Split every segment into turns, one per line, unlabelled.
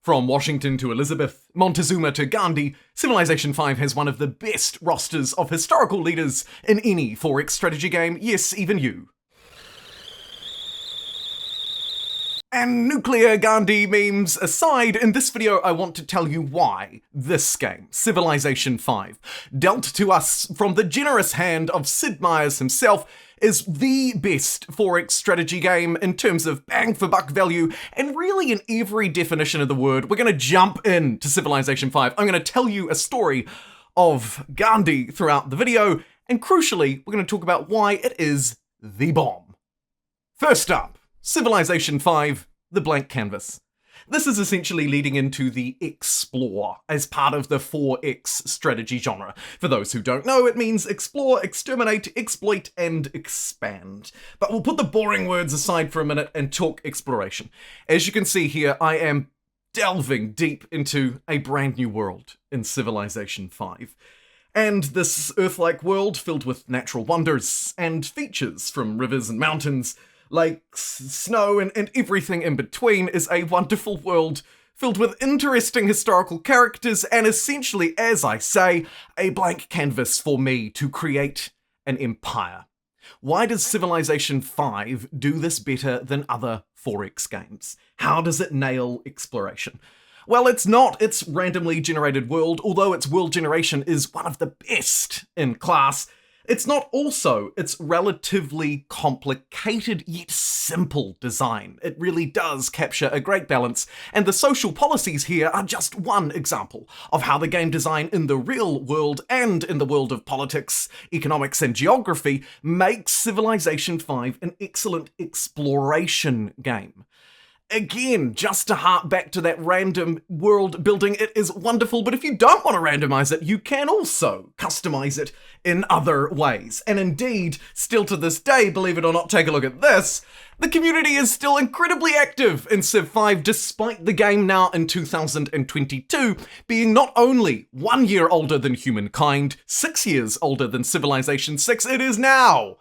From Washington to Elizabeth, Montezuma to Gandhi, Civilization V has one of the best rosters of historical leaders in any 4X strategy game, yes, even you. And nuclear Gandhi memes aside, in this video I want to tell you why this game, Civilization V, dealt to us from the generous hand of Sid Meier himself, is the best 4X strategy game in terms of bang for buck value, and really in every definition of the word. We're going to jump into Civilization V. I'm going to tell you a story of Gandhi throughout the video, and crucially, we're going to talk about why it is the bomb. First up, Civilization V, the blank canvas. This is essentially leading into the explore as part of the 4X strategy genre. For those who don't know, it means explore, exterminate, exploit, and expand. But we'll put the boring words aside for a minute and talk exploration. As you can see here, I am delving deep into a brand new world in Civilization V. And this Earth-like world filled with natural wonders and features from rivers and mountains, lakes, snow, and everything in between is a wonderful world filled with interesting historical characters and essentially, as I say, a blank canvas for me to create an empire. Why does Civilization V do this better than other 4X games? How does it nail exploration? Well, it's not its randomly generated world, although its world generation is one of the best in class. It's not also its relatively complicated yet simple design. It really does capture a great balance, and the social policies here are just one example of how the game design in the real world and in the world of politics, economics, and geography makes Civilization V an excellent exploration game. Again, just to hark back to that random world building, it is wonderful, but if you don't want to randomize it, you can also customize it in other ways. And indeed, still to this day, believe it or not, take a look at this, the community is still incredibly active in Civ V, despite the game now in 2022 being not only 1 year older than Humankind, 6 years older than Civilization VI, it is now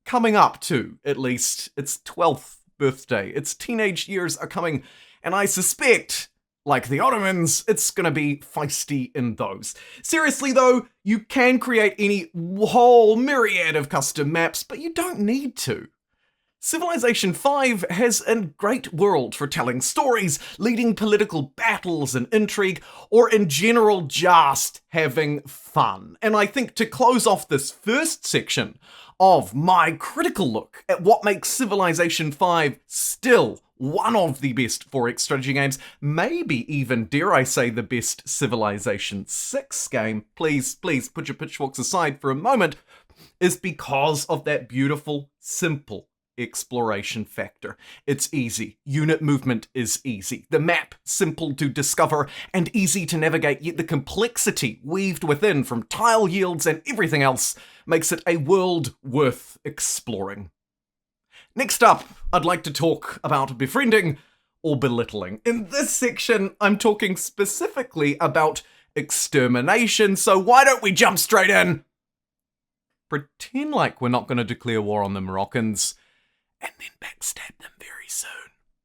coming up to, at least, its 12th birthday. Its teenage years are coming, and I suspect, like the Ottomans, it's gonna be feisty in those. Seriously though, you can create any whole myriad of custom maps, but you don't need to. Civilization V has a great world for telling stories, leading political battles and intrigue, or in general just having fun. And I think to close off this first section of my critical look at what makes Civilization V still one of the best 4X strategy games, maybe even, dare I say, the best Civilization VI game, please put your pitchforks aside for a moment, is because of that beautiful, simple exploration factor. It's easy. Unit movement is easy. The map simple to discover and easy to navigate, yet the complexity weaved within from tile yields and everything else makes it a world worth exploring. Next up, I'd like to talk about befriending or belittling. In this section, I'm talking specifically about extermination, so why don't we jump straight in? Pretend like we're not going to declare war on the Moroccans, and then backstab them very soon.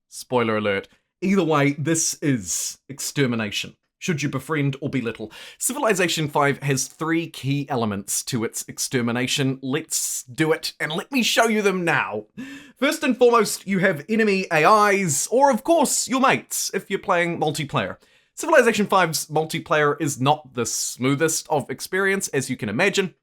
Spoiler alert. Either way, this is extermination. Should you befriend or belittle? Civilization V has 3 key elements to its extermination. Let's do it, and let me show you them now. First and foremost, you have enemy AIs, or of course, your mates, if you're playing multiplayer. Civilization V's multiplayer is not the smoothest of experience, as you can imagine.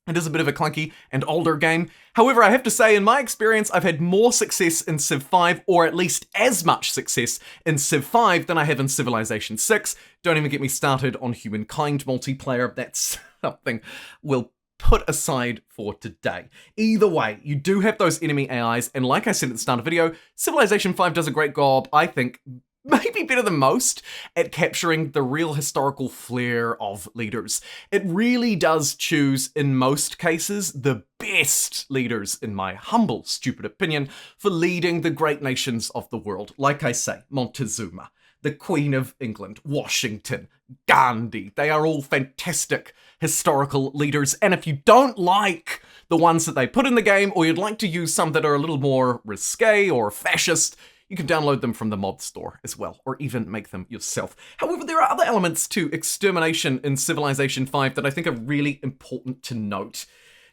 It is a bit of a clunky and older game. However, I have to say, in my experience, I've had more success in Civ V, or at least as much success in Civ V than I have in Civilization VI. Don't even get me started on Humankind multiplayer. That's something we'll put aside for today. Either way, you do have those enemy AIs, and like I said at the start of the video, Civilization V does a great job, I think, maybe better than most, at capturing the real historical flair of leaders. It really does choose, in most cases, the best leaders, in my humble, stupid opinion, for leading the great nations of the world. Like I say, Montezuma, the Queen of England, Washington, Gandhi. They are all fantastic historical leaders, and if you don't like the ones that they put in the game, or you'd like to use some that are a little more risque or fascist, You can download them from the mod store as well, or even make them yourself. However, there are other elements to extermination in Civilization V that I think are really important to note.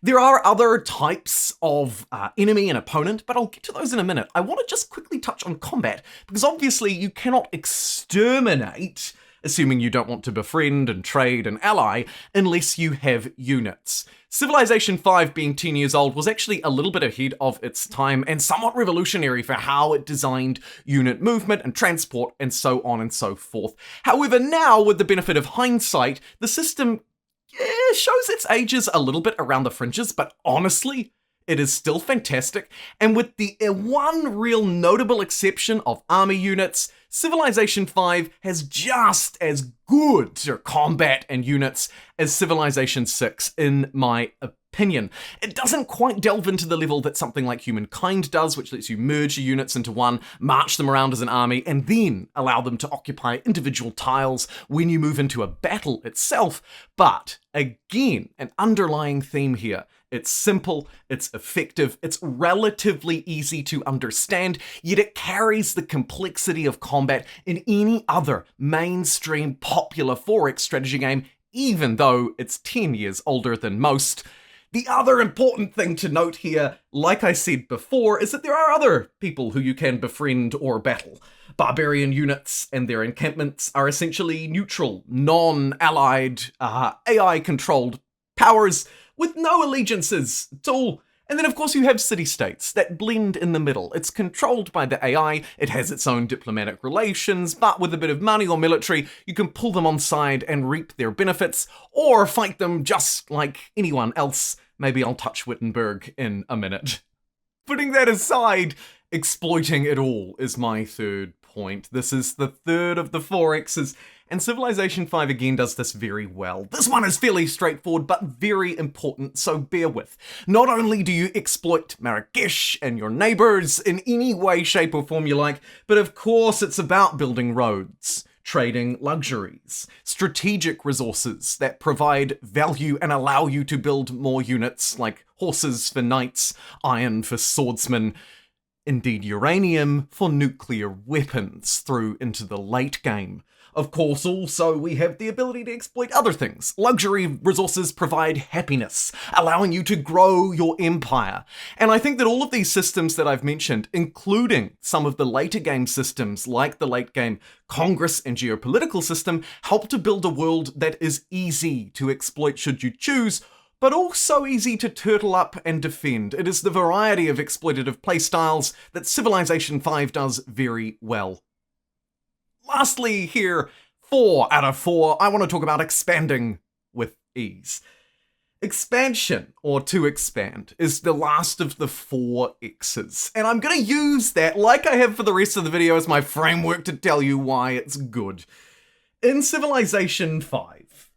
There are other types of enemy and opponent, but I'll get to those in a minute. I want to just quickly touch on combat, because obviously you cannot exterminate, assuming you don't want to befriend and trade and ally, unless you have units. Civilization V, being 10 years old, was actually a little bit ahead of its time and somewhat revolutionary for how it designed unit movement and transport and so on and so forth. However, now, with the benefit of hindsight, the system shows its ages a little bit around the fringes, but honestly, it is still fantastic, and with the one real notable exception of army units, Civilization V has just as good combat and units as Civilization VI, in my opinion. It doesn't quite delve into the level that something like Humankind does, which lets you merge your units into one, march them around as an army, and then allow them to occupy individual tiles when you move into a battle itself. But again, an underlying theme here. It's simple, it's effective, it's relatively easy to understand, yet it carries the complexity of combat in any other mainstream popular 4X strategy game, even though it's 10 years older than most. The other important thing to note here, like I said before, is that there are other people who you can befriend or battle. Barbarian units and their encampments are essentially neutral, non-allied, AI-controlled powers with no allegiances at all. And then of course you have city-states that blend in the middle. It's controlled by the AI, it has its own diplomatic relations, but with a bit of money or military, you can pull them on side and reap their benefits, or fight them just like anyone else. Maybe I'll touch Wittenberg in a minute. Putting that aside, exploiting it all is my third point. This is the third of the 4Xs, and Civilization V again does this very well. This one is fairly straightforward, but very important, so bear with. Not only do you exploit Marrakesh and your neighbors in any way, shape, or form you like, but of course it's about building roads, trading luxuries, strategic resources that provide value and allow you to build more units, like horses for knights, iron for swordsmen, indeed uranium for nuclear weapons through into the late game. Of course, also, we have the ability to exploit other things. Luxury resources provide happiness, allowing you to grow your empire. And I think that all of these systems that I've mentioned, including some of the later game systems like the late game Congress and geopolitical system, help to build a world that is easy to exploit should you choose, but also easy to turtle up and defend. It is the variety of exploitative playstyles that Civilization V does very well. Lastly here, 4 out of 4, I want to talk about expanding with ease. Expansion, or to expand, is the last of the 4 X's, and I'm going to use that, like I have for the rest of the video, as my framework to tell you why it's good. In Civilization V,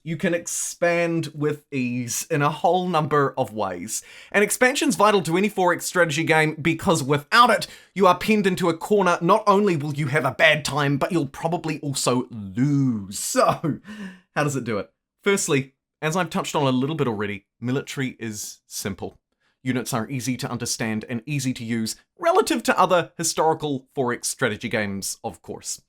you can expand with ease in a whole number of ways. And expansion's vital to any 4X strategy game because without it, you are pinned into a corner. Not only will you have a bad time, but you'll probably also lose. So, how does it do it? Firstly, as I've touched on a little bit already, military is simple. Units are easy to understand and easy to use relative to other historical 4X strategy games, of course.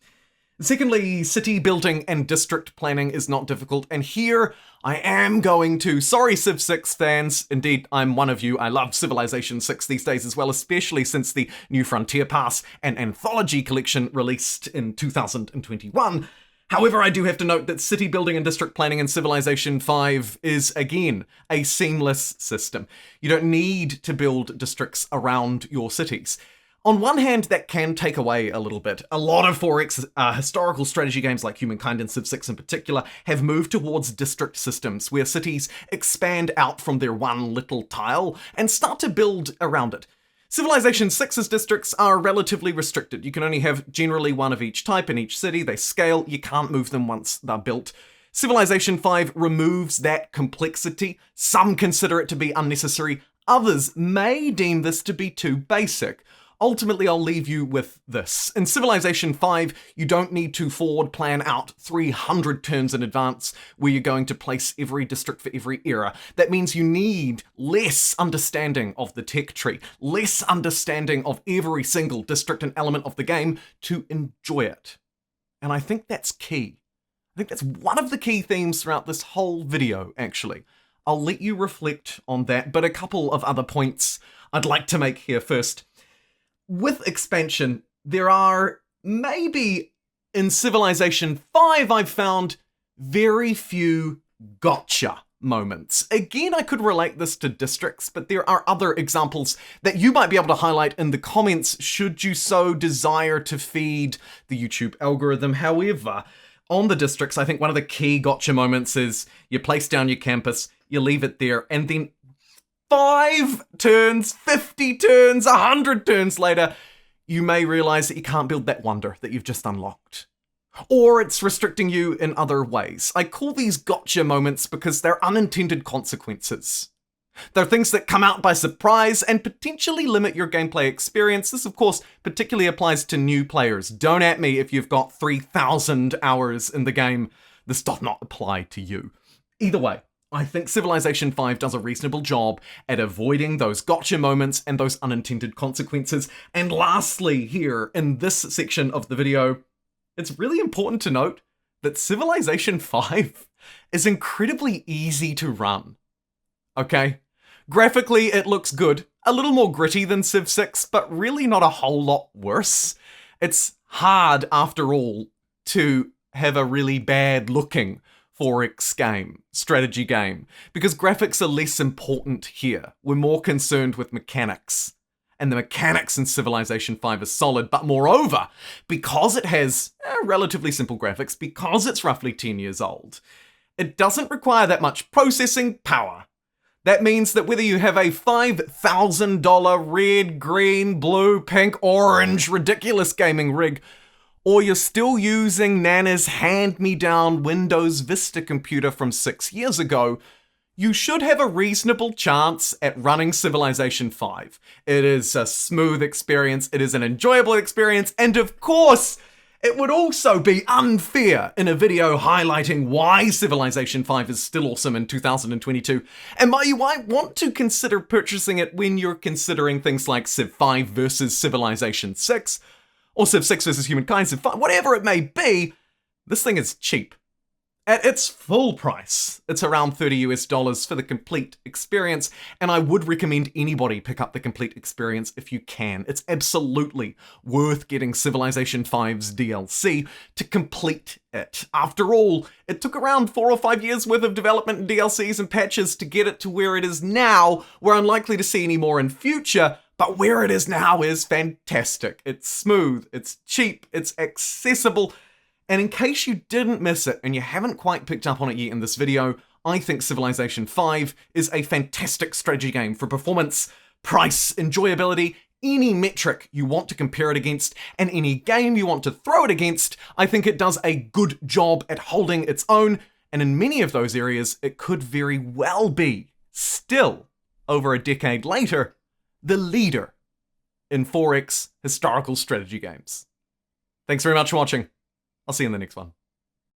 Secondly, city building and district planning is not difficult, and here I am going to, sorry Civ 6 fans, indeed I'm one of you, I love Civilization 6 these days as well, especially since the New Frontier Pass and Anthology collection released in 2021. However, I do have to note that city building and district planning in Civilization V is, again, a seamless system. You don't need to build districts around your cities. On one hand, that can take away a little bit. A lot of 4X historical strategy games like Humankind and Civ 6 in particular have moved towards district systems where cities expand out from their one little tile and start to build around it. Civilization 6's districts are relatively restricted. You can only have generally one of each type in each city. They scale, you can't move them once they're built. Civilization V removes that complexity. Some consider it to be unnecessary. Others may deem this to be too basic. Ultimately, I'll leave you with this. In Civilization V, you don't need to forward plan out 300 turns in advance where you're going to place every district for every era. That means you need less understanding of the tech tree, less understanding of every single district and element of the game to enjoy it. And I think that's key. I think that's one of the key themes throughout this whole video, actually. I'll let you reflect on that, but a couple of other points I'd like to make here first. With expansion, there are maybe in Civilization V, I've found very few gotcha moments. Again, I could relate this to districts, but there are other examples that you might be able to highlight in the comments should you so desire to feed the YouTube algorithm. However, on the districts, I think one of the key gotcha moments is you place down your campus, you leave it there, and then 5 turns, 50 turns, 100 turns later, you may realize that you can't build that wonder that you've just unlocked. Or it's restricting you in other ways. I call these gotcha moments because they're unintended consequences. They're things that come out by surprise and potentially limit your gameplay experience. This, of course, particularly applies to new players. Don't at me if you've got 3,000 hours in the game. This does not apply to you. Either way, I think Civilization V does a reasonable job at avoiding those gotcha moments and those unintended consequences. And lastly, here in this section of the video, it's really important to note that Civilization V is incredibly easy to run. Okay? Graphically, it looks good. A little more gritty than Civ 6, but really not a whole lot worse. It's hard, after all, to have a really bad looking 4X game, strategy game, because graphics are less important here. We're more concerned with mechanics. And the mechanics in Civilization V are solid, but moreover, because it has relatively simple graphics, because it's roughly 10 years old, it doesn't require that much processing power. That means that whether you have a $5,000 red, green, blue, pink, orange, ridiculous gaming rig, or you're still using Nana's hand-me-down Windows Vista computer from 6 years ago, you should have a reasonable chance at running Civilization V. It is a smooth experience, it is an enjoyable experience, and of course, it would also be unfair in a video highlighting why Civilization V is still awesome in 2022, and why you might want to consider purchasing it when you're considering things like Civ V versus Civilization 6, or Civ 6 versus Humankind, Civ 5, whatever it may be. This thing is cheap. At its full price, it's around $30 for the complete experience, and I would recommend anybody pick up the complete experience if you can. It's absolutely worth getting Civilization V's DLC to complete it. After all, it took around 4 or 5 years worth of development and DLCs and patches to get it to where it is now. We're unlikely to see any more in future, but where it is now is fantastic. It's smooth, it's cheap, it's accessible. And in case you didn't miss it and you haven't quite picked up on it yet in this video, I think Civilization V is a fantastic strategy game for performance, price, enjoyability, any metric you want to compare it against, and any game you want to throw it against. I think it does a good job at holding its own, and in many of those areas, it could very well be, still, over a decade later, the leader in 4X historical strategy games. Thanks very much for watching. I'll see you in the next one.